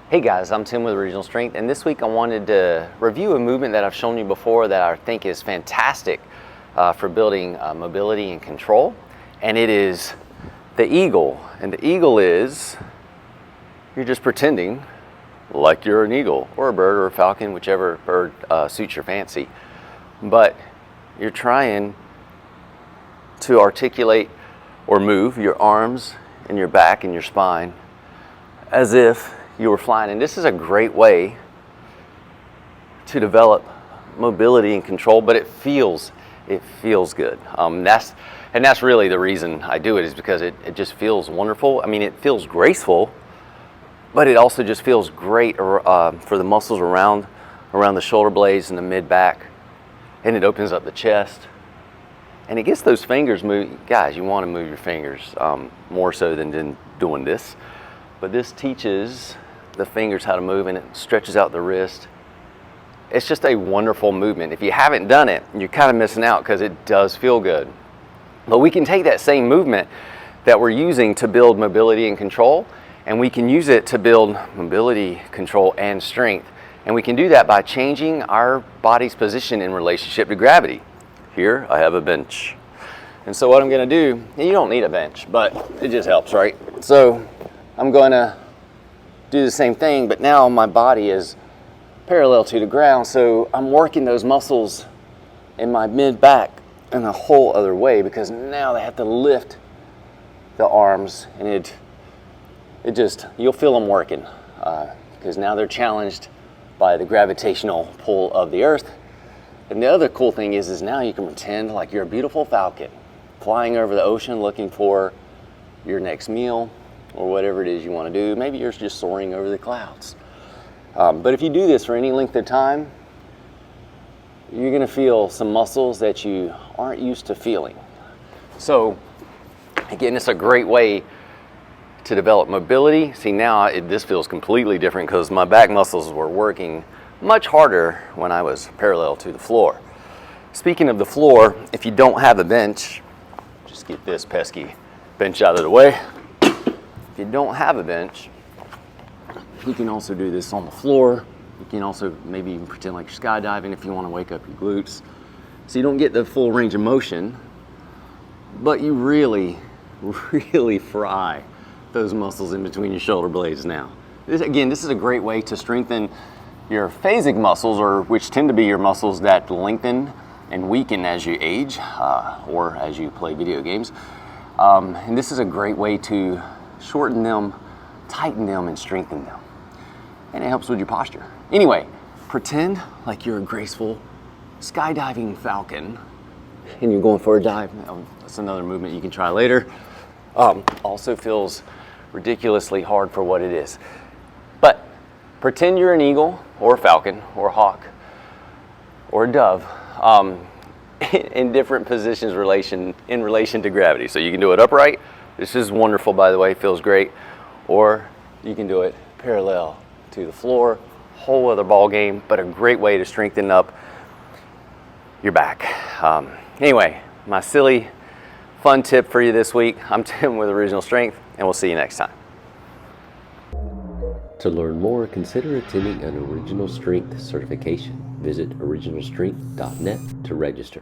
Hey guys, I'm Tim with Original Strength, and this week I wanted to review a movement that I've shown you before that I think is fantastic for building mobility and control, and it is the eagle. And the eagle is, you're just pretending like you're an eagle or a bird or a falcon, whichever bird suits your fancy, but you're trying to articulate or move your arms and your back and your spine as if you were flying. And this is a great way to develop mobility and control, but it feels good. That's really the reason I do it, is because it just feels wonderful. I mean, it feels graceful, but it also just feels great for the muscles around the shoulder blades and the mid back, and it opens up the chest, and it gets those fingers moving. Guys, you want to move your fingers more so than doing this, but this teaches the fingers how to move, and it stretches out the wrist. It's just a wonderful movement. If you haven't done it, you're kind of missing out because it does feel good. But we can take that same movement that we're using to build mobility and control, and we can use it to build mobility, control, and strength. And we can do that by changing our body's position in relationship to gravity. Here, I have a bench. And so what I'm gonna do, and you don't need a bench, but it just helps, right? So I'm gonna do the same thing, but now my body is parallel to the ground, so I'm working those muscles in my mid back in a whole other way, because now they have to lift the arms, and it just, you'll feel them working because now they're challenged by the gravitational pull of the earth. And the other cool thing is now you can pretend like you're a beautiful falcon flying over the ocean looking for your next meal or whatever it is you want to do. Maybe you're just soaring over the clouds. But if you do this for any length of time, you're going to feel some muscles that you aren't used to feeling. So again, it's a great way to develop mobility. See, now this feels completely different because my back muscles were working much harder when I was parallel to the floor. Speaking of the floor, if you don't have a bench, just get this pesky bench out of the way. If you don't have a bench, you can also do this on the floor. You can also maybe even pretend like you're skydiving if you want to wake up your glutes. So you don't get the full range of motion, but you really fry those muscles in between your shoulder blades now. This is a great way to strengthen your phasic muscles, which tend to be your muscles that lengthen and weaken as you age or as you play video games. And this is a great way to shorten them, tighten them, and strengthen them. And it helps with your posture. Anyway, pretend like you're a graceful skydiving falcon and you're going for a dive. That's another movement you can try later. Also feels ridiculously hard for what it is. But pretend you're an eagle or a falcon or a hawk or a dove in different positions in relation to gravity. So you can do it upright. This is wonderful, by the way, feels great. Or you can do it parallel to the floor, whole other ball game, but a great way to strengthen up your back. Anyway, my silly, fun tip for you this week. I'm Tim with Original Strength, and we'll see you next time. To learn more, consider attending an Original Strength certification. Visit originalstrength.net to register.